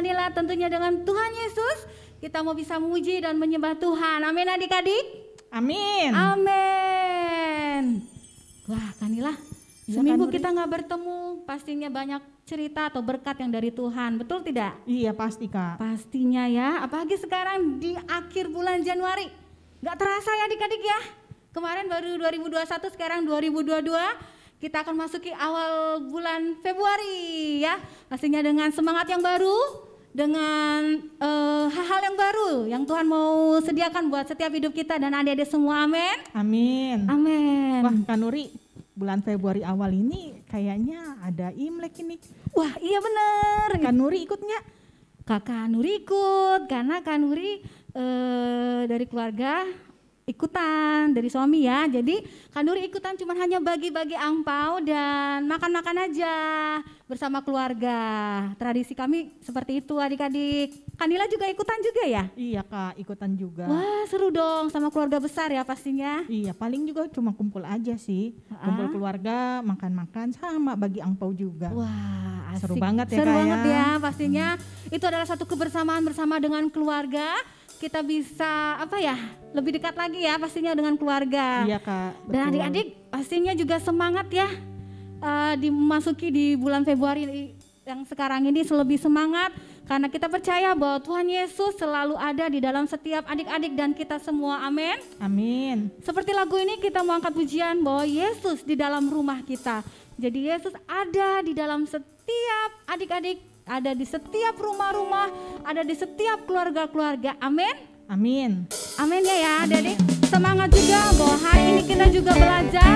Kanila tentunya dengan Tuhan Yesus kita mau bisa memuji dan menyembah Tuhan. Amin adik-adik. Amin. Amin. Wah Kanila, Ya, seminggu Kak Nuri. kita nggak bertemu, pastinya banyak cerita atau berkat yang dari Tuhan, betul tidak? Iya pasti Kak. Pastinya ya, apalagi sekarang di akhir bulan Januari. Nggak terasa ya adik-adik ya. Kemarin baru 2021, sekarang 2022. Kita akan masuki awal bulan Februari ya. Pastinya dengan semangat yang baru, dengan hal-hal yang baru yang Tuhan mau sediakan buat setiap hidup kita dan adik-adik semua. Amin. Amin. Amin. Wah Kak Nuri, bulan Februari awal ini kayaknya ada Imlek ini. Wah iya bener. Kak Nuri ikut nggak? Kakak Nuri ikut karena Kak Nuri dari keluarga ikutan, dari suami ya. Jadi Kak Nuri ikutan cuma hanya bagi-bagi angpau dan makan-makan aja bersama keluarga. Tradisi kami seperti itu adik-adik. Kanila juga ikutan juga ya? Iya Kak, ikutan juga. Wah seru dong sama keluarga besar ya pastinya. Iya paling juga cuma kumpul aja sih. Kumpul keluarga, makan-makan sama bagi angpau juga. Wah asik. Seru banget ya Seru Kak banget ya. ya pastinya. Itu adalah satu kebersamaan bersama dengan keluarga. Kita bisa apa ya, lebih dekat lagi ya pastinya dengan keluarga. Iya Kak. Dan betul. adik-adik pastinya juga semangat ya dimasuki di bulan Februari yang sekarang ini lebih semangat karena kita percaya bahwa Tuhan Yesus selalu ada di dalam setiap adik-adik dan kita semua. Amin. Amin. Seperti lagu ini kita mau angkat pujian bahwa Yesus di dalam rumah kita. Jadi Yesus ada di dalam setiap adik-adik, ada di setiap rumah-rumah, ada di setiap keluarga-keluarga. Amin. Amin. Amin ya adik-adik. Semangat juga bahwa hari ini kita juga belajar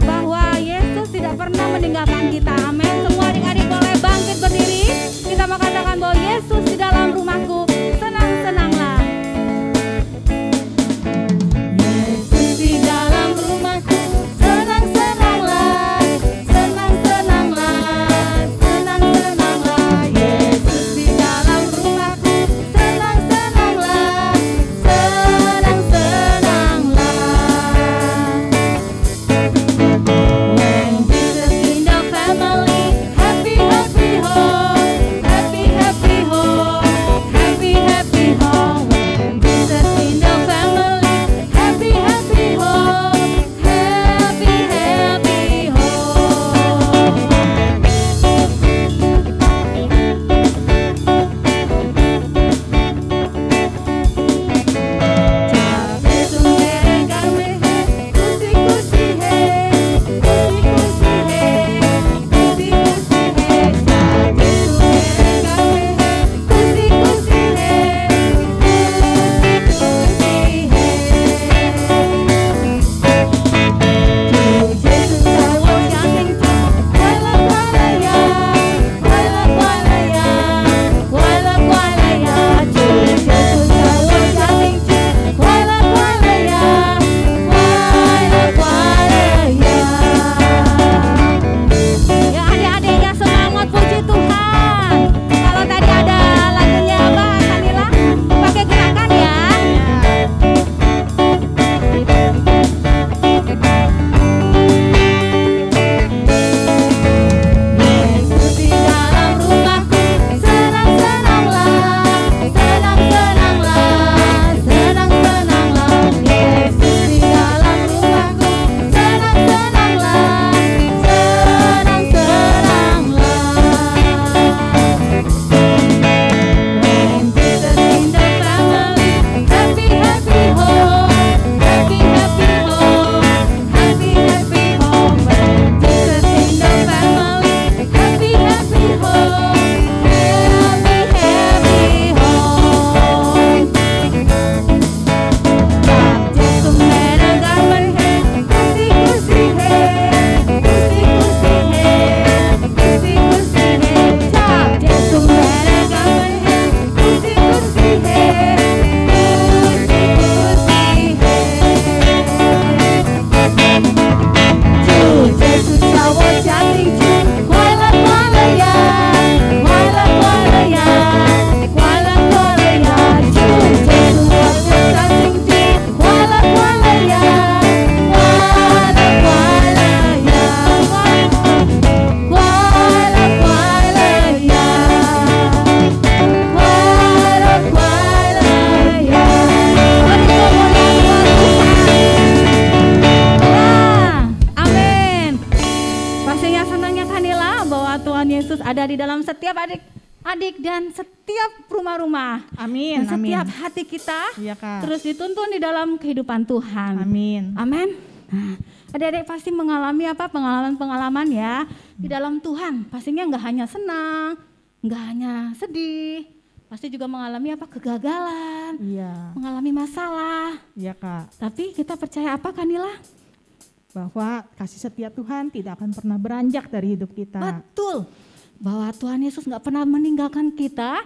bahwa Yesus tidak pernah meninggalkan kita. Amin. Semua adik-adik boleh bangkit berdiri. Kita mau katakan bahwa Yesus di dalam rumahku. Senang-senanglah. Yesus di dalam rumahku. Senang-senanglah. Senang-senanglah. Senang-senanglah. Yesus di dalam rumahku. Senang-senanglah. Senang-senanglah. When Jesus in the family, happy, happy home, happy, happy home, di dalam setiap adik-adik dan setiap rumah-rumah. Amin. Dan setiap hati kita Iya, Kak. terus dituntun di dalam kehidupan Tuhan. Amin. Amin. Nah, adik-adik pasti mengalami pengalaman-pengalaman ya di dalam Tuhan. Pastinya nggak hanya senang, nggak hanya sedih, pasti juga mengalami kegagalan, Iya. mengalami masalah. Iya, Kak. Tapi kita percaya apa, Kanila? Bahwa kasih setia Tuhan tidak akan pernah beranjak dari hidup kita. Betul. Bahwa Tuhan Yesus nggak pernah meninggalkan kita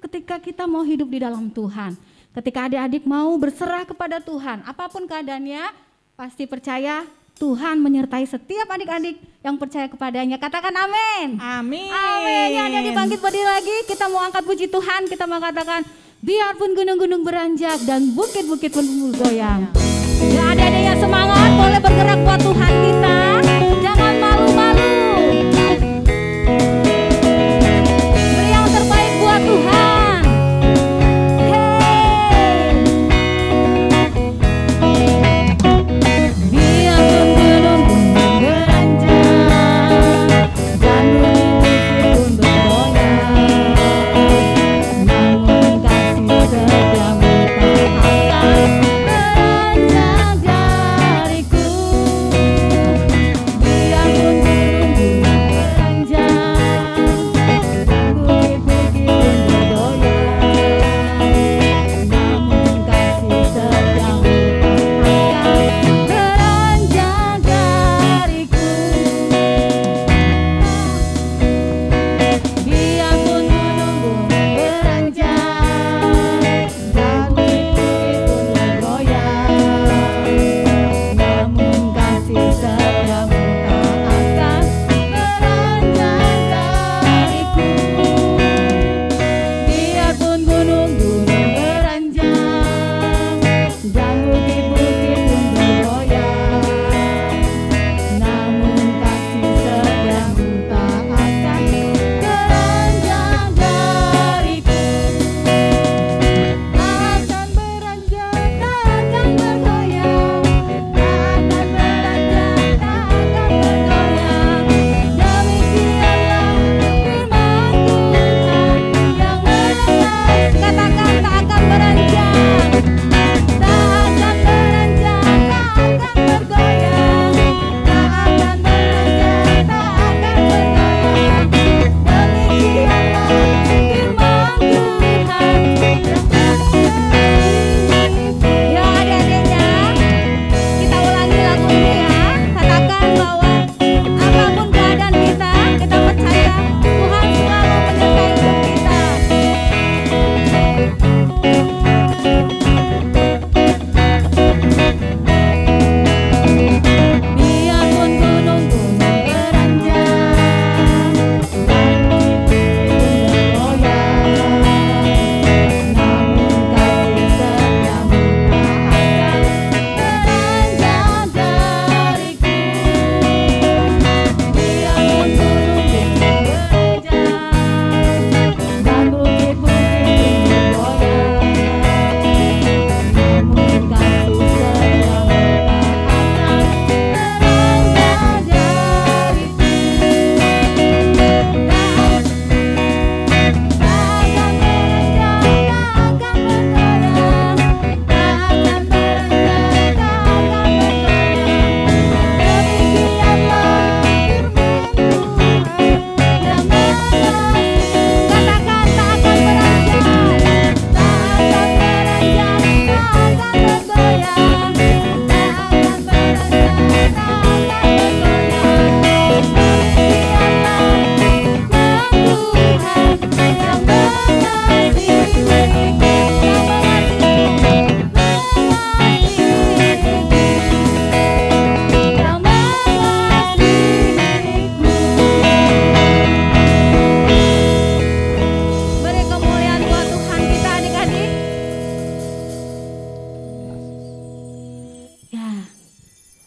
ketika kita mau hidup di dalam Tuhan. Ketika adik-adik mau berserah kepada Tuhan, apapun keadaannya, pasti percaya Tuhan menyertai setiap adik-adik yang percaya kepadanya. Katakan amin. Amin. Amin. Ya, adik-adik bangkit berdiri lagi. Kita mau angkat puji Tuhan. Kita mau katakan, biarpun gunung-gunung beranjak dan bukit-bukit pun bergoyang. Ya, adik-adik yang semangat, boleh bergerak buat Tuhan kita. Jangan malu-malu. Beri yang terbaik buat Tuhan.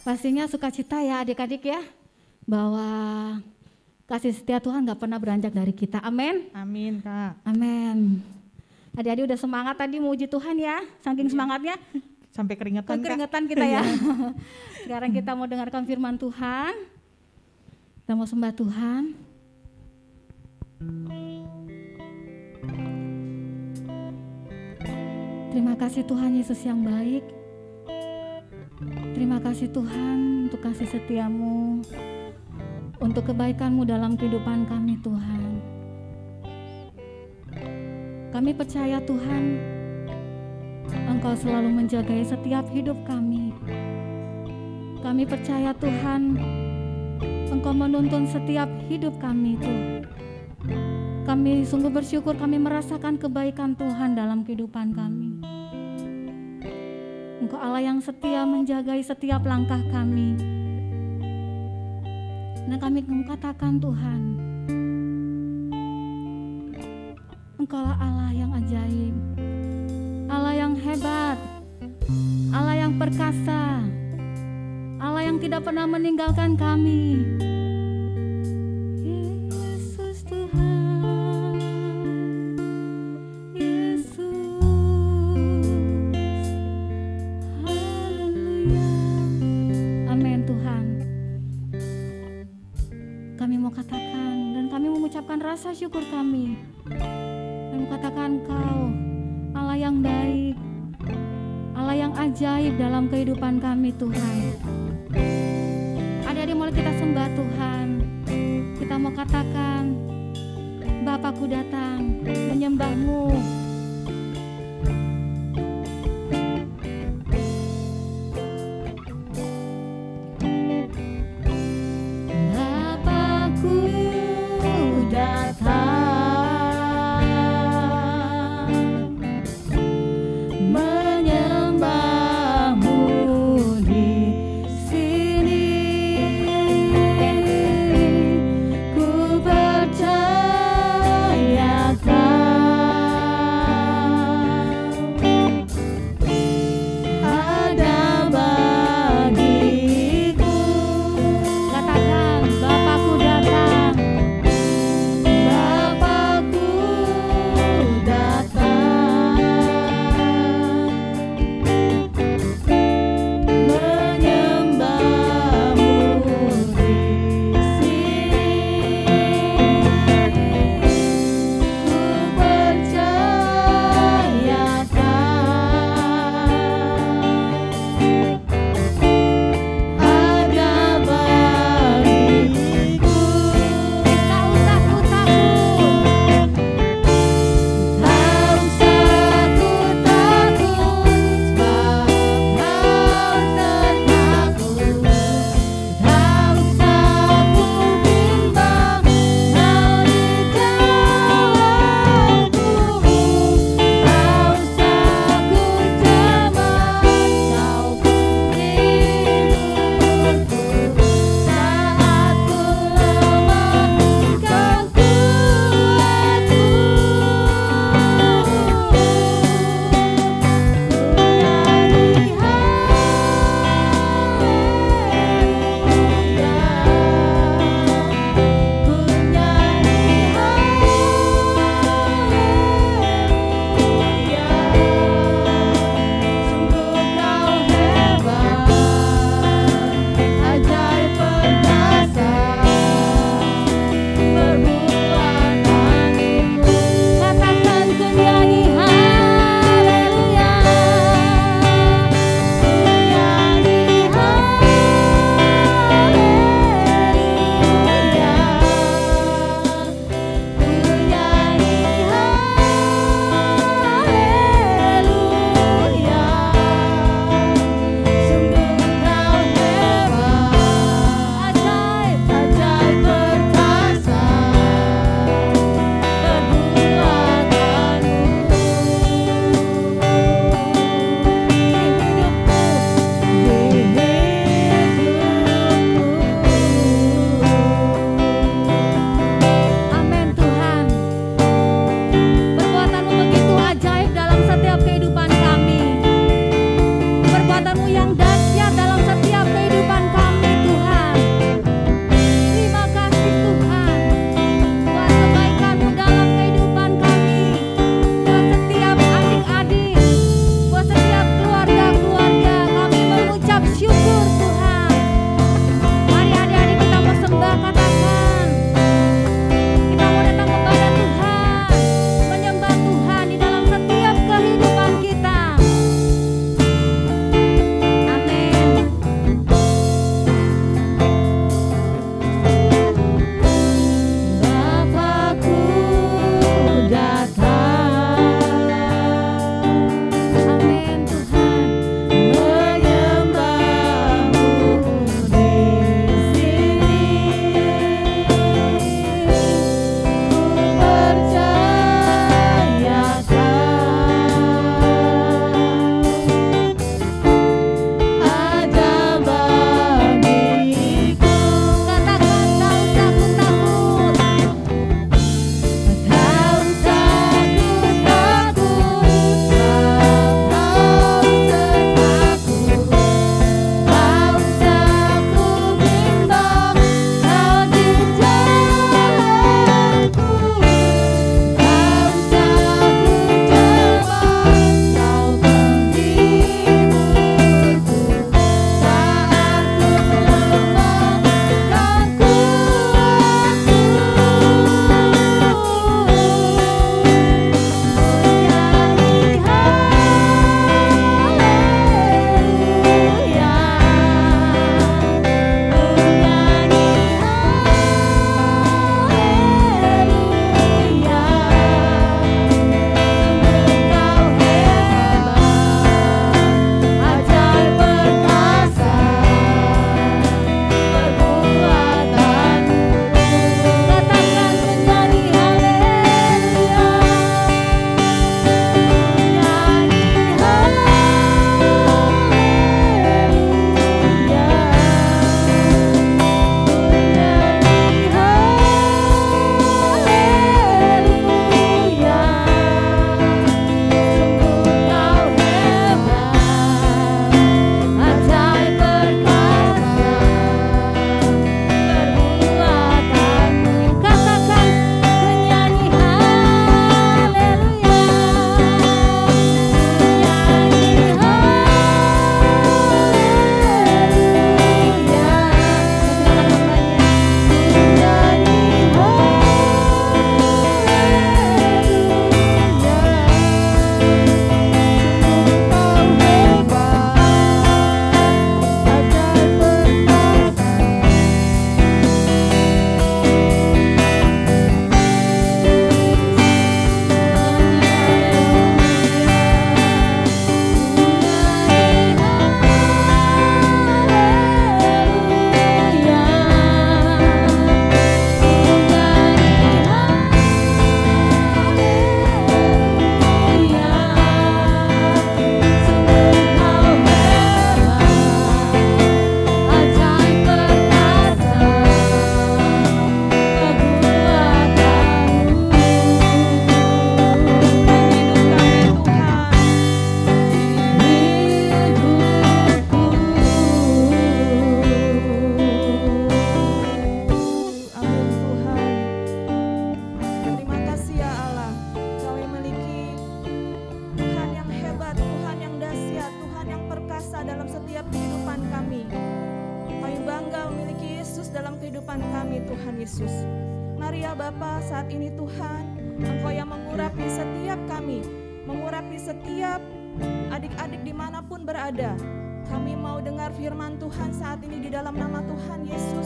Pastinya sukacita ya adik-adik ya, bahwa kasih setia Tuhan gak pernah beranjak dari kita. Amin. Amin, Kak. Amin. Adik-adik udah semangat tadi memuji Tuhan ya, saking semangatnya. Sampai keringetan, Keringetan kita ya. Sekarang kita mau dengarkan firman Tuhan. Kita mau sembah Tuhan. Terima kasih Tuhan Yesus yang baik. Terima kasih Tuhan untuk kasih setiamu, untuk kebaikanmu dalam kehidupan kami Tuhan. Kami percaya Tuhan, Engkau selalu menjagai setiap hidup kami. Kami percaya Tuhan, Engkau menuntun setiap hidup kami Tuhan. Kami sungguh bersyukur kami merasakan kebaikan Tuhan dalam kehidupan kami. Engkau Allah yang setia menjagai setiap langkah kami. Dan kami mengatakan Tuhan, Engkaulah Allah yang ajaib, Allah yang hebat, Allah yang perkasa, Allah yang tidak pernah meninggalkan kami. Yesus Tuhan, Yesus, haleluya. Amin Tuhan. Kami mau katakan dan kami mengucapkan rasa syukur kami. Kami katakan Engkau Allah yang baik, Allah yang ajaib dalam kehidupan kami Tuhan. Adik-adik mulai kita sembah Tuhan. Kita mau katakan, Bapakku datang menyembah-Mu. Bapakku datang setiap kehidupan kami. Kami bangga memiliki Yesus dalam kehidupan kami, Tuhan Yesus. Mari ya Bapa, saat ini Tuhan, Engkau yang mengurapi setiap kami, mengurapi setiap adik-adik dimanapun berada. Kami mau dengar firman Tuhan saat ini di dalam nama Tuhan Yesus.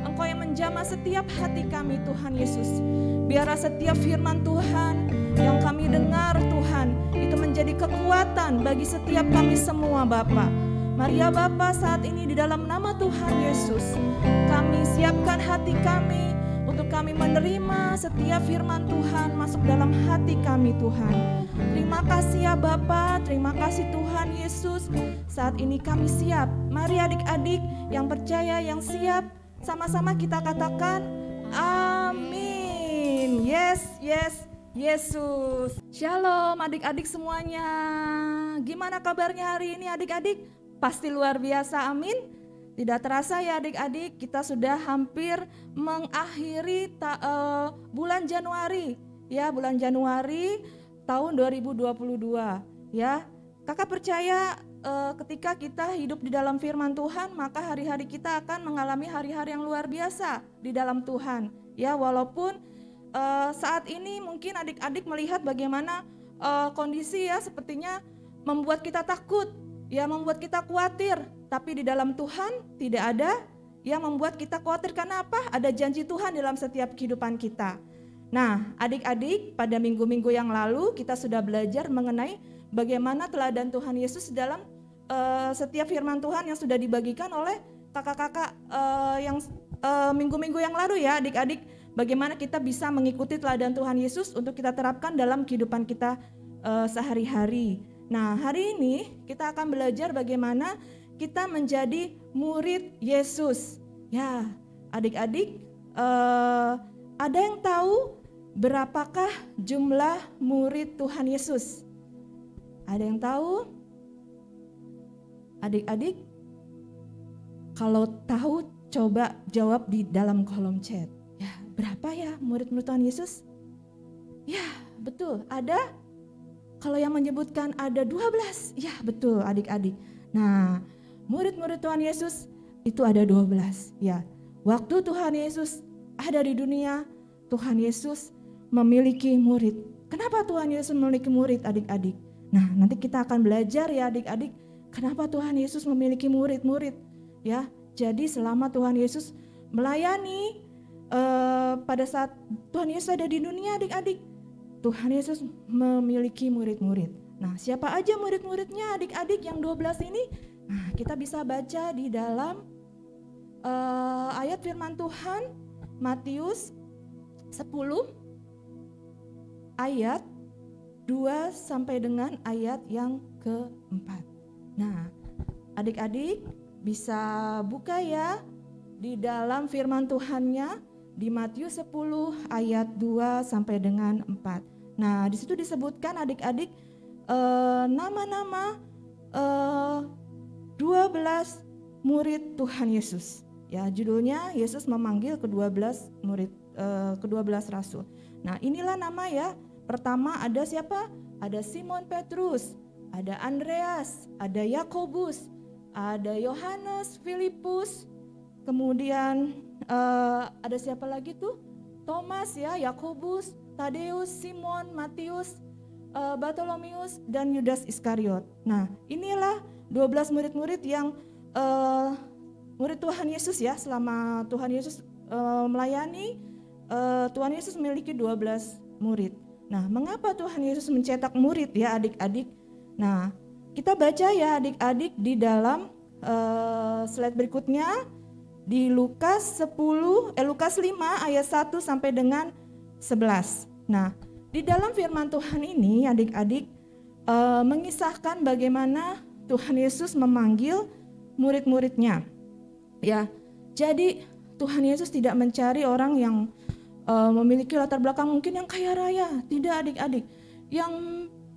Engkau yang menjamah setiap hati kami, Tuhan Yesus. Biarlah setiap firman Tuhan yang kami dengar, Tuhan, itu menjadi kekuatan bagi setiap kami semua, Bapa. Mari ya Bapa, saat ini di dalam nama Tuhan Yesus, kami siapkan hati kami untuk kami menerima setiap firman Tuhan masuk dalam hati kami, Tuhan. Terima kasih ya Bapa, terima kasih Tuhan Yesus. Saat ini kami siap. Mari adik-adik yang percaya, yang siap, sama-sama kita katakan amin. Yes, yes, Yesus. Shalom adik-adik semuanya. Gimana kabarnya hari ini adik-adik? Pasti luar biasa, amin. Tidak terasa ya adik-adik, kita sudah hampir mengakhiri bulan Januari. Ya, bulan Januari tahun 2022. Ya, kakak percaya ketika kita hidup di dalam firman Tuhan, maka hari-hari kita akan mengalami hari-hari yang luar biasa di dalam Tuhan. Ya, walaupun saat ini mungkin adik-adik melihat bagaimana kondisi ya sepertinya membuat kita takut, ya membuat kita khawatir. Tapi di dalam Tuhan tidak ada yang membuat kita khawatir. Karena apa? Ada janji Tuhan dalam setiap kehidupan kita. Nah, adik-adik, pada minggu-minggu yang lalu kita sudah belajar mengenai bagaimana teladan Tuhan Yesus dalam setiap firman Tuhan yang sudah dibagikan oleh kakak-kakak yang minggu-minggu yang lalu ya adik-adik. Bagaimana kita bisa mengikuti teladan Tuhan Yesus untuk kita terapkan dalam kehidupan kita sehari-hari. Nah, hari ini kita akan belajar bagaimana kita menjadi murid Yesus. Ya, adik-adik, ada yang tahu berapakah jumlah murid Tuhan Yesus? Ada yang tahu? Adik-adik, kalau tahu coba jawab di dalam kolom chat. Ya, berapa ya murid-murid Tuhan Yesus? Ya, betul. Ada? Kalau yang menyebutkan ada 12. Ya, betul adik-adik. Nah, murid-murid Tuhan Yesus itu ada 12. Ya, waktu Tuhan Yesus ada di dunia, Tuhan Yesus memiliki murid. Kenapa Tuhan Yesus memiliki murid adik-adik? Nah, nanti kita akan belajar ya adik-adik, kenapa Tuhan Yesus memiliki murid-murid. Ya, jadi selama Tuhan Yesus melayani, pada saat Tuhan Yesus ada di dunia adik-adik, Tuhan Yesus memiliki murid-murid. Nah, siapa aja murid-muridnya adik-adik yang 12 ini? Nah, kita bisa baca di dalam ayat firman Tuhan Matius 10 ayat 2 sampai dengan ayat yang keempat. Nah, adik-adik bisa buka ya di dalam firman Tuhannya di Matius 10 ayat 2 sampai dengan 4. Nah, di situ disebutkan adik-adik nama-nama 12 murid Tuhan Yesus. Ya, judulnya Yesus memanggil ke-12 murid, ke-12 rasul. Nah, inilah nama ya. Pertama ada siapa? Ada Simon Petrus, ada Andreas, ada Yakobus, ada Yohanes, Filipus, kemudian ada siapa lagi tuh? Thomas ya, Yakobus, Tadeus, Simon, Matius, Bartolomeus, dan Yudas Iskariot. Nah, inilah 12 murid-murid yang murid Tuhan Yesus ya. Selama Tuhan Yesus melayani, Tuhan Yesus memiliki 12 murid. Nah, mengapa Tuhan Yesus mencetak murid ya adik-adik? Nah, kita baca ya adik-adik di dalam slide berikutnya di Lukas 5 ayat 1 sampai dengan 11. Nah, di dalam firman Tuhan ini adik-adik mengisahkan bagaimana Tuhan Yesus memanggil murid-muridnya. Ya, jadi Tuhan Yesus tidak mencari orang yang memiliki latar belakang mungkin yang kaya raya, tidak adik-adik, yang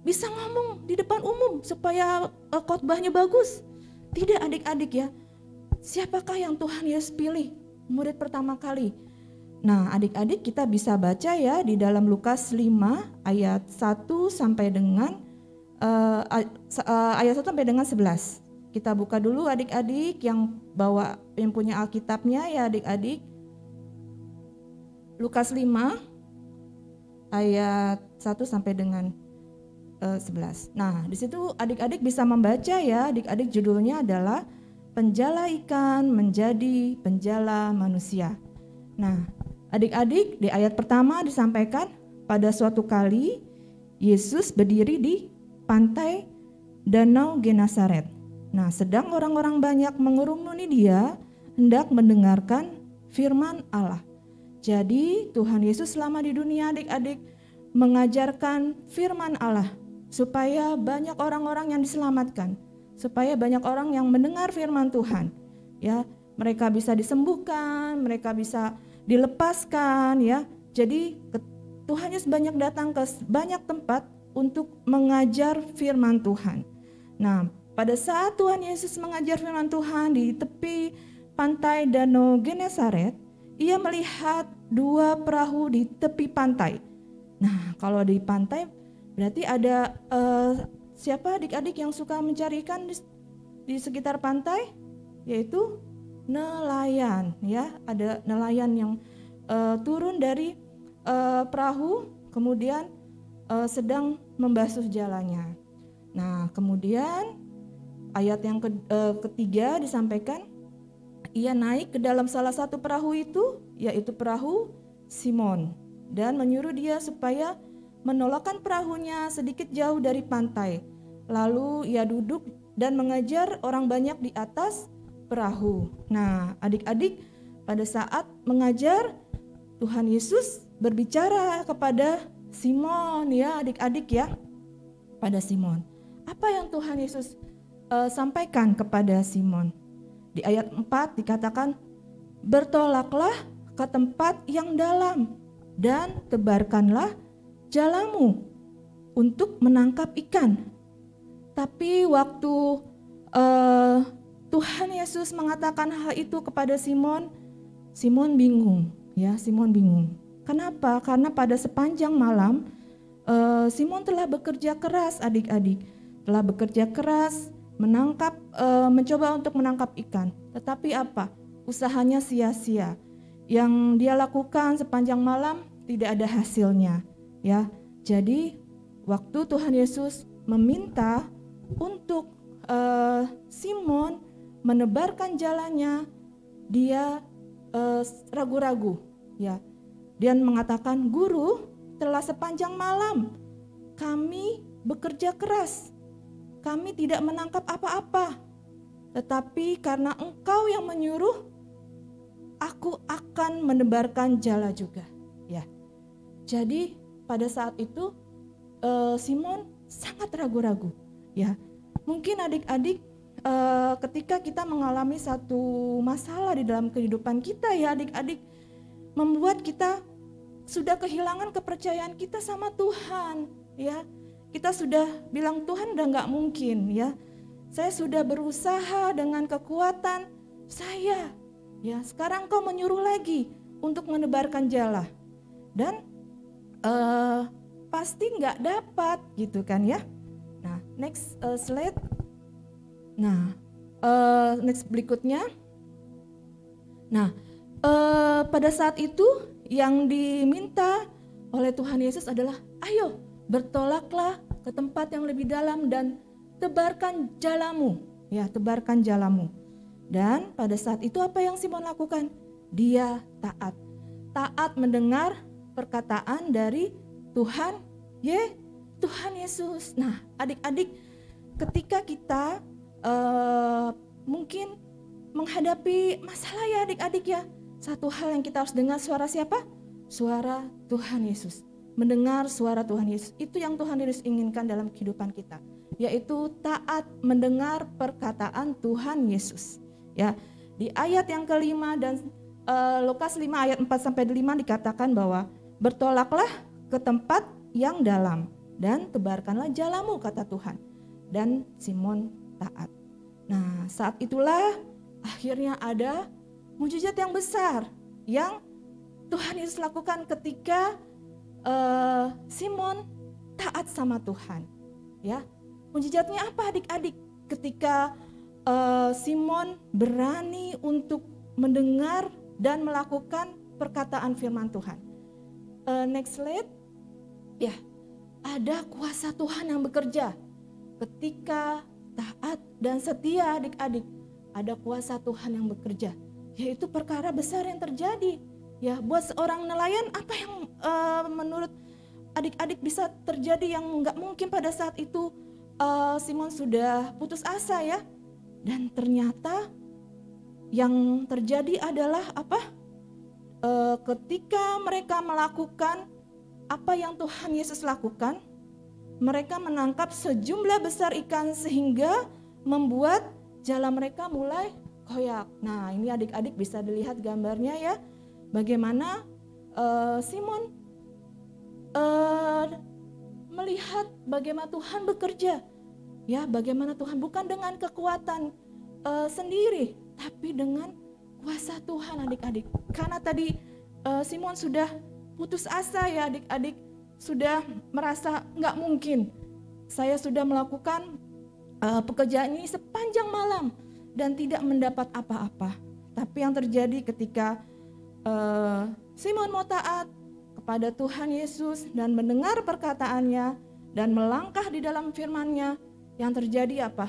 bisa ngomong di depan umum supaya khotbahnya bagus. Tidak adik-adik ya. Siapakah yang Tuhan Yesus pilih murid pertama kali? Nah, adik-adik kita bisa baca ya di dalam Lukas 5 ayat 1 sampai dengan ayat 1 sampai dengan 11. Kita buka dulu adik-adik yang punya Alkitabnya ya adik-adik. Lukas 5 ayat 1 sampai dengan 11. Nah, di situ adik-adik bisa membaca ya. Adik-adik judulnya adalah Penjala Ikan Menjadi Penjala Manusia. Nah, adik-adik di ayat pertama disampaikan pada suatu kali Yesus berdiri di pantai Danau Genesaret. Nah, sedang orang-orang banyak mengerumuni dia hendak mendengarkan firman Allah. Jadi Tuhan Yesus selama di dunia adik-adik mengajarkan firman Allah supaya banyak orang-orang yang diselamatkan, supaya banyak orang yang mendengar firman Tuhan. Ya, mereka bisa disembuhkan, mereka bisa dilepaskan ya. Jadi Tuhan Yesus banyak datang ke banyak tempat untuk mengajar firman Tuhan. Nah, pada saat Tuhan Yesus mengajar firman Tuhan di tepi pantai Danau Genesaret, ia melihat 2 perahu di tepi pantai. Nah, kalau di pantai berarti ada siapa adik-adik yang suka mencari ikan di sekitar pantai? Yaitu nelayan ya. Ada nelayan yang turun dari perahu kemudian sedang membasuh jalannya. Nah, kemudian ayat yang ketiga disampaikan, ia naik ke dalam salah satu perahu itu, yaitu perahu Simon, dan menyuruh dia supaya menolakkan perahunya sedikit jauh dari pantai. Lalu ia duduk dan mengajar orang banyak di atas perahu. Nah, adik-adik, pada saat mengajar, Tuhan Yesus berbicara kepada Simon ya adik-adik ya, pada Simon. Apa yang Tuhan Yesus sampaikan kepada Simon? Di ayat 4 dikatakan, bertolaklah ke tempat yang dalam dan tebarkanlah jalamu untuk menangkap ikan. Tapi waktu Tuhan Yesus mengatakan hal itu kepada Simon, Simon bingung ya, Simon bingung. Kenapa? Karena pada sepanjang malam Simon telah bekerja keras adik-adik, telah bekerja keras mencoba untuk menangkap ikan. Tetapi apa? Usahanya sia-sia. Yang dia lakukan sepanjang malam tidak ada hasilnya, ya. Jadi waktu Tuhan Yesus meminta untuk Simon menebarkan jalannya, dia ragu-ragu, ya. Dia mengatakan, "Guru, telah sepanjang malam kami bekerja keras. Kami tidak menangkap apa-apa, tetapi karena Engkau yang menyuruh, aku akan menebarkan jala juga." Ya, jadi pada saat itu Simon sangat ragu-ragu. Ya, mungkin adik-adik ketika kita mengalami satu masalah di dalam kehidupan kita ya adik-adik, membuat kita sudah kehilangan kepercayaan kita sama Tuhan. Ya, kita sudah bilang Tuhan udah nggak mungkin ya. Saya sudah berusaha dengan kekuatan saya. Ya, sekarang Kau menyuruh lagi untuk menebarkan jala. Dan pasti nggak dapat gitu kan ya. Nah, next slide. Nah, next berikutnya. Nah, pada saat itu yang diminta oleh Tuhan Yesus adalah, ayo bertolaklah ke tempat yang lebih dalam dan tebarkan jalamu. Ya, tebarkan jalamu. Dan pada saat itu apa yang Simon lakukan? Dia taat. Taat mendengar perkataan dari Tuhan Yesus. Nah, adik-adik, ketika kita mungkin menghadapi masalah ya adik-adik ya, satu hal yang kita harus dengar suara siapa? Suara Tuhan Yesus. Mendengar suara Tuhan Yesus, itu yang Tuhan Yesus inginkan dalam kehidupan kita, yaitu taat mendengar perkataan Tuhan Yesus. Ya, di ayat yang kelima dan Lukas 5 ayat 4-5 dikatakan bahwa bertolaklah ke tempat yang dalam dan tebarkanlah jalamu, kata Tuhan. Dan Simon taat. Nah, saat itulah akhirnya ada mujizat yang besar yang Tuhan Yesus lakukan ketika Simon taat sama Tuhan. Ya, mujizatnya apa adik-adik? Ketika Simon berani untuk mendengar dan melakukan perkataan firman Tuhan. Next slide. Ya, ada kuasa Tuhan yang bekerja. Ketika taat dan setia adik-adik, ada kuasa Tuhan yang bekerja. Yaitu perkara besar yang terjadi. Ya, buat seorang nelayan, apa yang menurut adik-adik bisa terjadi yang nggak mungkin pada saat itu? Simon sudah putus asa ya. Dan ternyata yang terjadi adalah apa? Ketika mereka melakukan apa yang Tuhan Yesus lakukan, mereka menangkap sejumlah besar ikan sehingga membuat jala mereka mulai koyak. Nah, ini adik-adik bisa dilihat gambarnya ya, bagaimana Simon melihat bagaimana Tuhan bekerja. Ya, bagaimana Tuhan bukan dengan kekuatan sendiri, tapi dengan kuasa Tuhan adik-adik. Karena tadi Simon sudah putus asa ya adik-adik, sudah merasa nggak mungkin. Saya sudah melakukan pekerjaan ini sepanjang malam dan tidak mendapat apa-apa. Tapi yang terjadi ketika Simon mau taat kepada Tuhan Yesus dan mendengar perkataannya dan melangkah di dalam firman-Nya, yang terjadi apa?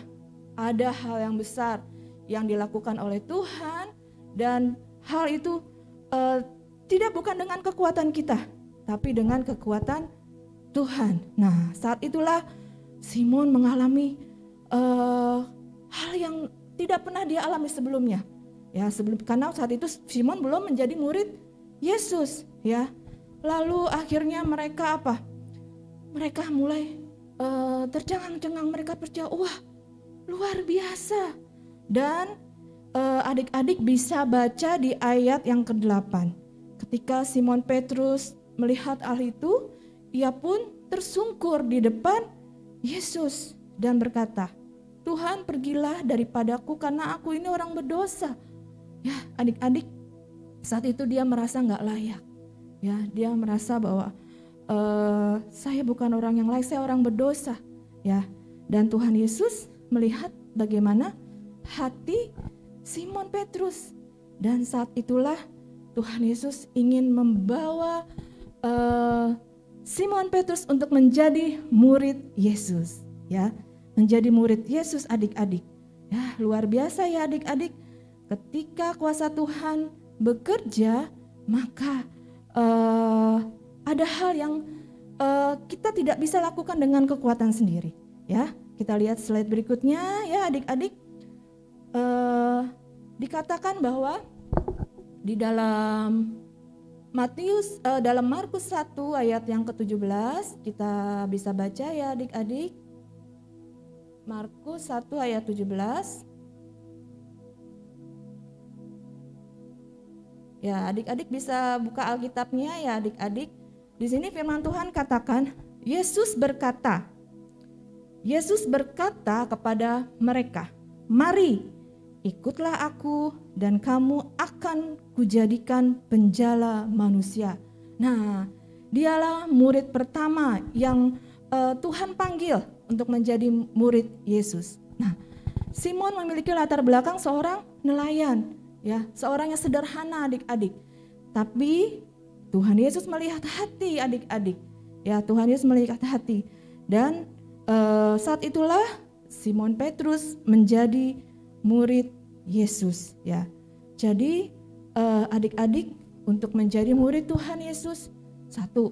Ada hal yang besar yang dilakukan oleh Tuhan, dan hal itu tidak bukan dengan kekuatan kita, tapi dengan kekuatan Tuhan. Nah, saat itulah Simon mengalami hal yang tidak pernah dia alami sebelumnya. Ya, karena saat itu Simon belum menjadi murid Yesus, ya. Lalu akhirnya mereka apa? Mereka mulai tercengang-cengang, mereka percaya, wah luar biasa. Dan adik-adik bisa baca di ayat yang ke-8. Ketika Simon Petrus melihat hal itu, ia pun tersungkur di depan Yesus dan berkata, Tuhan, pergilah daripadaku karena aku ini orang berdosa. Ya adik-adik, saat itu dia merasa gak layak. Ya, dia merasa bahwa saya bukan orang yang layak, saya orang berdosa. Ya, dan Tuhan Yesus melihat bagaimana hati Simon Petrus, dan saat itulah Tuhan Yesus ingin membawa Simon Petrus untuk menjadi murid Yesus, ya, menjadi murid Yesus adik-adik. Ya, luar biasa ya adik-adik. Ketika kuasa Tuhan bekerja, maka ada hal yang kita tidak bisa lakukan dengan kekuatan sendiri. Ya, kita lihat slide berikutnya ya adik-adik. Dikatakan bahwa di dalam dalam Markus 1 ayat yang ke-17, kita bisa baca ya adik-adik. Markus 1 ayat 17. Ya, adik-adik bisa buka Alkitabnya ya adik-adik. Di sini firman Tuhan katakan, Yesus berkata kepada mereka, mari ikutlah aku dan kamu akan kujadikan penjala manusia. Nah, dialah murid pertama yang Tuhan panggil untuk menjadi murid Yesus. Nah, Simon memiliki latar belakang seorang nelayan, ya, seorang yang sederhana adik-adik. Tapi Tuhan Yesus melihat hati adik-adik. Ya, Tuhan Yesus melihat hati. Dan saat itulah Simon Petrus menjadi murid Yesus, ya. Jadi adik-adik, untuk menjadi murid Tuhan Yesus, satu,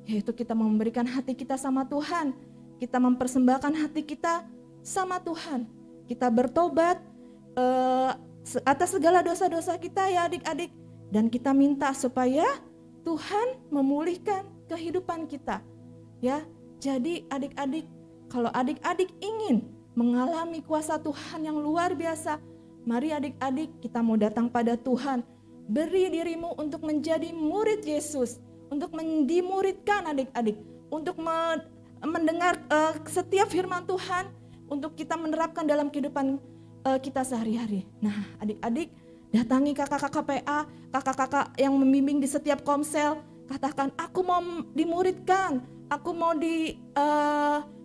yaitu kita memberikan hati kita sama Tuhan. Kita mempersembahkan hati kita sama Tuhan. Kita bertobat atas segala dosa-dosa kita ya adik-adik. Dan kita minta supaya Tuhan memulihkan kehidupan kita. Ya, jadi adik-adik, kalau adik-adik ingin mengalami kuasa Tuhan yang luar biasa, mari adik-adik kita mau datang pada Tuhan. Beri dirimu untuk menjadi murid Yesus, untuk dimuridkan adik-adik, untuk mendengar setiap firman Tuhan, untuk kita menerapkan dalam kehidupan kita sehari-hari. Nah adik-adik, datangi kakak-kakak PA, kakak-kakak yang membimbing di setiap komsel, katakan aku mau dimuridkan, aku mau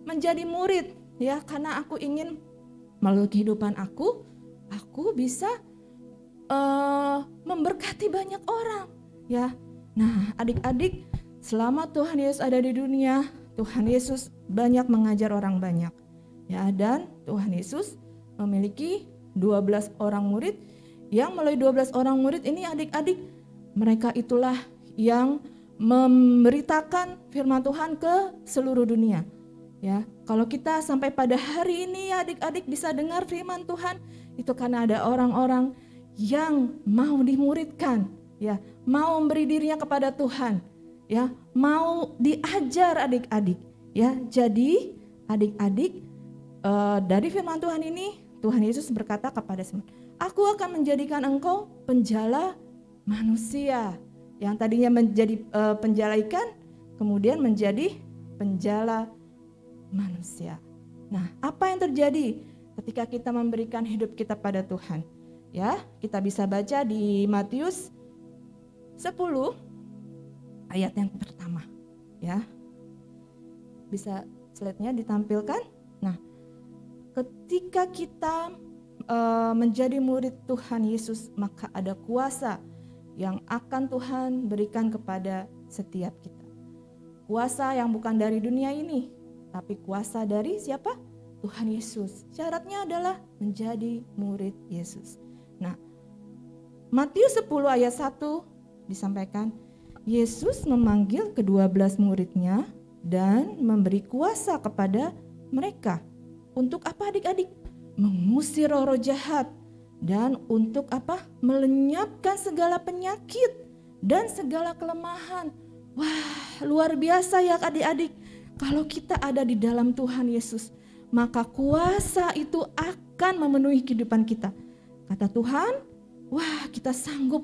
menjadi murid, ya, karena aku ingin melalui kehidupan aku bisa memberkati banyak orang, ya. Nah, adik-adik, selama Tuhan Yesus ada di dunia, Tuhan Yesus banyak mengajar orang banyak, ya. Dan Tuhan Yesus memiliki 12 orang murid, yang melalui 12 orang murid ini adik-adik, mereka itulah yang memberitakan firman Tuhan ke seluruh dunia. Ya, kalau kita sampai pada hari ini adik-adik bisa dengar firman Tuhan, itu karena ada orang-orang yang mau dimuridkan, ya, mau memberi dirinya kepada Tuhan, ya, mau diajar adik-adik, ya. Jadi adik-adik, dari firman Tuhan ini Tuhan Yesus berkata kepada Simon, "Aku akan menjadikan engkau penjala manusia." Yang tadinya menjadi penjala ikan, kemudian menjadi penjala manusia. Nah, apa yang terjadi ketika kita memberikan hidup kita pada Tuhan? Ya, kita bisa baca di Matius 10 ayat yang pertama, ya. Bisa slide-nya ditampilkan. Nah, ketika kita menjadi murid Tuhan Yesus, maka ada kuasa yang akan Tuhan berikan kepada setiap kita. Kuasa yang bukan dari dunia ini, tapi kuasa dari siapa? Tuhan Yesus. Syaratnya adalah menjadi murid Yesus. Nah, Matius 10 ayat 1 disampaikan, Yesus memanggil ke-12 muridnya dan memberi kuasa kepada mereka. Untuk apa adik-adik? Mengusir roh-roh jahat dan untuk apa? Melenyapkan segala penyakit dan segala kelemahan. Wah, luar biasa ya adik-adik. Kalau kita ada di dalam Tuhan Yesus, maka kuasa itu akan memenuhi kehidupan kita. Kata Tuhan, wah, kita sanggup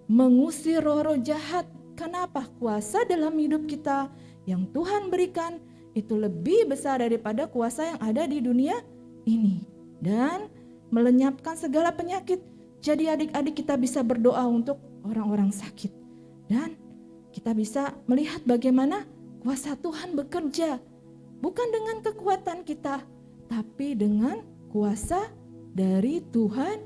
mengusir roh-roh jahat. Kenapa? Kuasa dalam hidup kita yang Tuhan berikan itu lebih besar daripada kuasa yang ada di dunia ini. Dan melenyapkan segala penyakit. Jadi adik-adik kita bisa berdoa untuk orang-orang sakit. Dan kita bisa melihat bagaimana kuasa Tuhan bekerja. Bukan dengan kekuatan kita, tapi dengan kuasa dari Tuhan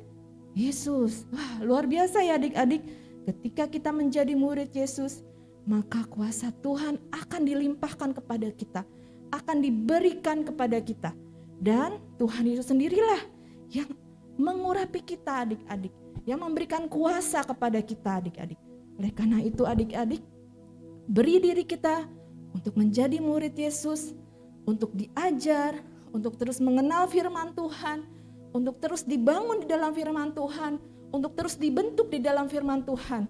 Yesus. Wah, luar biasa ya adik-adik. Ketika kita menjadi murid Yesus, maka kuasa Tuhan akan dilimpahkan kepada kita, akan diberikan kepada kita. Dan Tuhan Yesus sendirilah yang mengurapi kita adik-adik, yang memberikan kuasa kepada kita adik-adik. Oleh karena itu adik-adik, beri diri kita untuk menjadi murid Yesus, untuk diajar, untuk terus mengenal firman Tuhan, untuk terus dibangun di dalam firman Tuhan, untuk terus dibentuk di dalam firman Tuhan,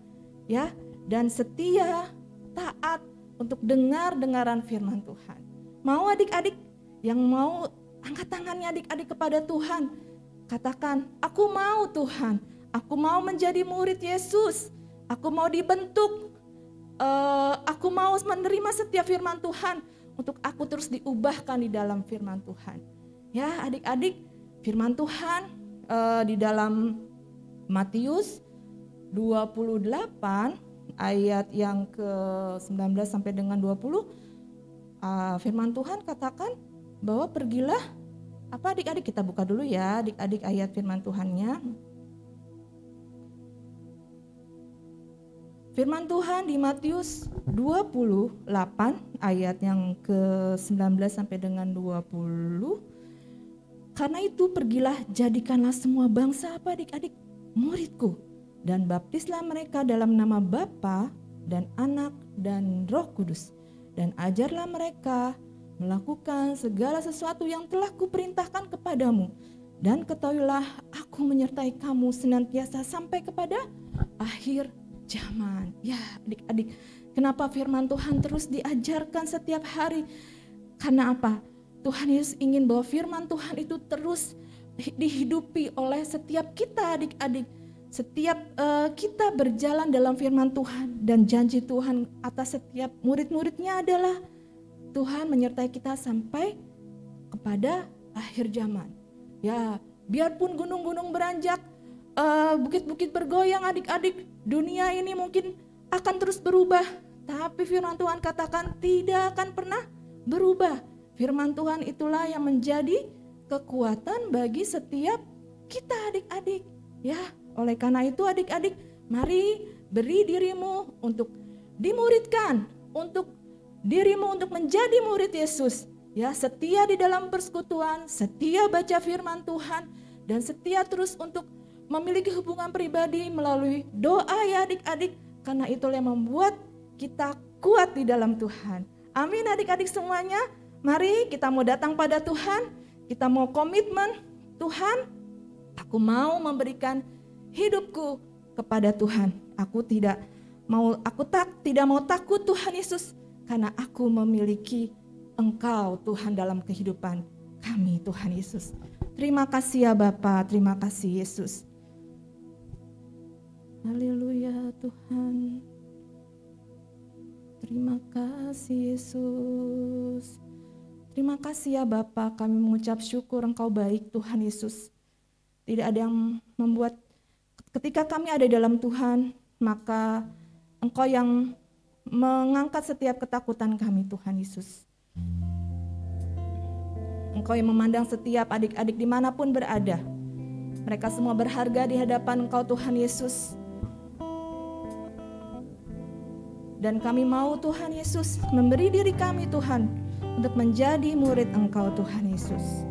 ya, dan setia, taat untuk dengar-dengaran firman Tuhan. Mau adik-adik yang mau angkat tangannya adik-adik kepada Tuhan, katakan, aku mau Tuhan, aku mau menjadi murid Yesus, aku mau dibentuk, aku mau menerima setiap firman Tuhan, untuk aku terus diubahkan di dalam firman Tuhan. Ya adik-adik, firman Tuhan di dalam Matius 28 ayat yang ke-19 sampai dengan 20, firman Tuhan katakan bahwa pergilah, apa adik-adik, kita buka dulu ya adik-adik ayat firman Tuhannya. Firman Tuhan di Matius 28 ayat yang ke-19 sampai dengan 20. Karena itu pergilah, jadikanlah semua bangsa apa adik-adik? Muridku, dan baptislah mereka dalam nama Bapa dan Anak dan Roh Kudus, dan ajarlah mereka melakukan segala sesuatu yang telah kuperintahkan kepadamu, dan ketahuilah aku menyertai kamu senantiasa sampai kepada akhir zaman. Ya adik-adik, kenapa firman Tuhan terus diajarkan setiap hari? Karena apa? Tuhan Yesus ingin bahwa firman Tuhan itu terus dihidupi oleh setiap kita adik-adik. Setiap kita berjalan dalam firman Tuhan, dan janji Tuhan atas setiap murid-muridnya adalah Tuhan menyertai kita sampai kepada akhir zaman. Ya, biarpun gunung-gunung beranjak, bukit-bukit bergoyang adik-adik, dunia ini mungkin akan terus berubah, tapi firman Tuhan katakan tidak akan pernah berubah. Firman Tuhan itulah yang menjadi kekuatan bagi setiap kita adik-adik. Ya, oleh karena itu adik-adik, mari beri dirimu untuk dimuridkan, untuk dirimu untuk menjadi murid Yesus. Ya, setia di dalam persekutuan, setia baca firman Tuhan, dan setia terus untuk memiliki hubungan pribadi melalui doa ya adik-adik. Karena itulah yang membuat kita kuat di dalam Tuhan. Amin adik-adik semuanya. Mari kita mau datang pada Tuhan, kita mau komitmen, Tuhan, aku mau memberikan hidupku kepada Tuhan. Aku tidak mau takut Tuhan Yesus, karena aku memiliki Engkau Tuhan dalam kehidupan kami Tuhan Yesus. Terima kasih ya Bapa, terima kasih Yesus. Haleluya Tuhan. Terima kasih Yesus. Terima kasih ya Bapa, kami mengucap syukur Engkau baik Tuhan Yesus. Tidak ada yang membuat, ketika kami ada dalam Tuhan, maka Engkau yang mengangkat setiap ketakutan kami Tuhan Yesus. Engkau yang memandang setiap adik-adik dimanapun berada. Mereka semua berharga di hadapan Engkau Tuhan Yesus. Dan kami mau Tuhan Yesus memberi diri kami Tuhan untuk menjadi murid Engkau Tuhan Yesus.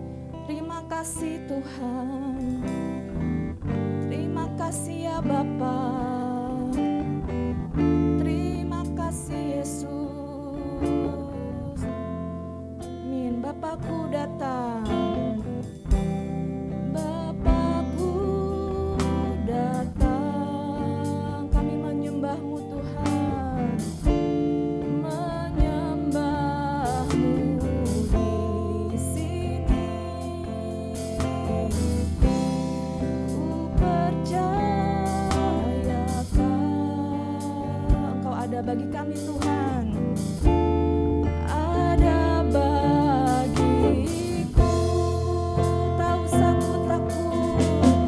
Terima kasih Tuhan. Terima kasih ya Bapa. Terima kasih Yesus. Amin. Bapakku datang. Bapakku datang. Kami menyembahmu Tuhan. Menyembahmu di sini. Ku percayakan Engkau ada bagi kami Tuhan. Ada bagiku, tak usah ku takut.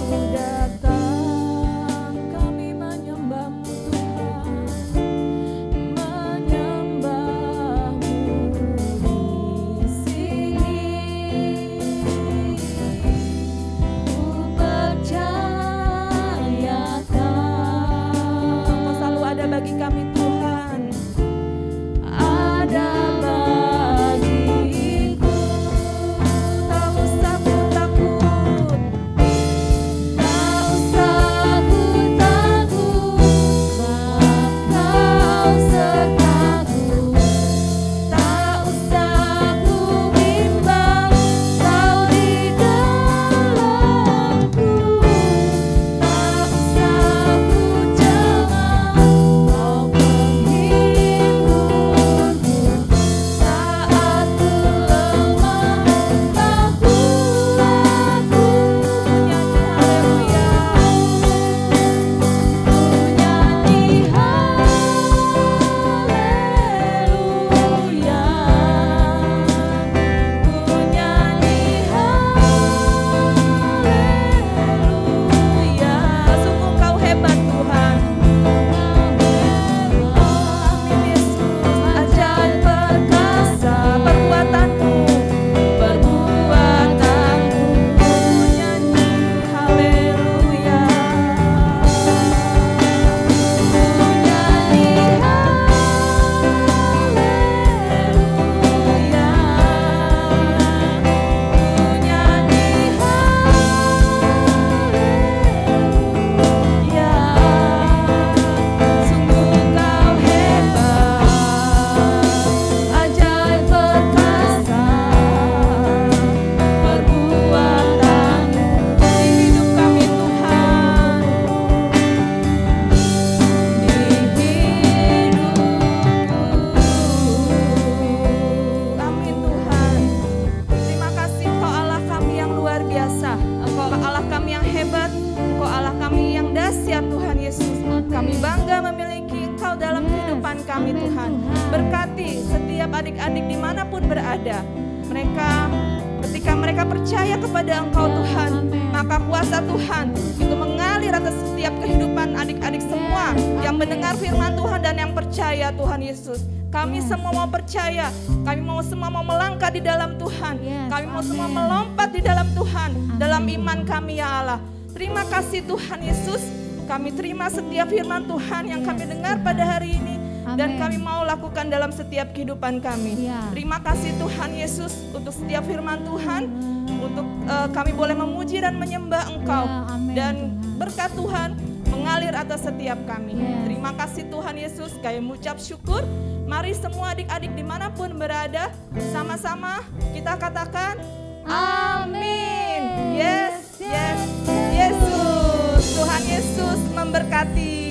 Ku datang, kami menyembahmu Tuhan. Menyembahmu di sini. Ku percayakan Engkau selalu ada bagi kami Tuhan. Ada bagiku, tak usah ku takut. Tak usah ku takut, Kau sertaku. Tak usah ku bimbang, Kau di dalamku. Tak usah ku cemas, Kau penghiburku. Saat ku lemah, Kau kuatku. Nyanyi haleluya. Ku nyanyi haleluya. Ku nyanyi haleluya. Sungguh Kau hebat Tuhan. Amin Yesus. Ajaib perkasa perbuatanmu, perbuatanmu. Ku nyanyi haleluya. Ku nyanyi haleluya. Ku nyanyi haleluya. Sungguh Kau hebat, ajaib perkasa perbuatanmu di hidup kami Tuhan, di hidupku. Amin Tuhan. Terima kasih Engkau Allah kami yang luar biasa. Engkau Allah kami yang hebat. Engkau Allah kami yang dahsyat Tuhan Yesus. Kami bangga memiliki Engkau dalam kehidupan kami Tuhan. Berkati setiap adik-adik dimanapun berada. Ketika mereka percaya kepada Engkau Tuhan, maka kuasa Tuhan itu mengalir atas setiap kehidupan adik-adik semua yang mendengar firman Tuhan dan yang percaya Tuhan Yesus. Kami semua mau percaya, kami mau semua mau melangkah di dalam Tuhan. Yes, Kami mau semua amin. melompat di dalam Tuhan, dalam Amin. iman kami ya Allah. Terima kasih Tuhan Yesus. Kami terima setiap firman Tuhan yang kami dengar pada hari ini. Dan Amin. kami mau lakukan dalam setiap kehidupan kami. Ya. Terima kasih Tuhan Yesus untuk setiap firman Tuhan. Untuk kami boleh memuji dan menyembah Engkau. Ya, amin, Dan Tuhan. berkat Tuhan mengalir atas setiap kami. Yes. Terima kasih Tuhan Yesus. Kami mengucap syukur. Mari semua adik-adik dimanapun berada, sama-sama kita katakan amin. Yes, yes, Yesus. Tuhan Yesus memberkati.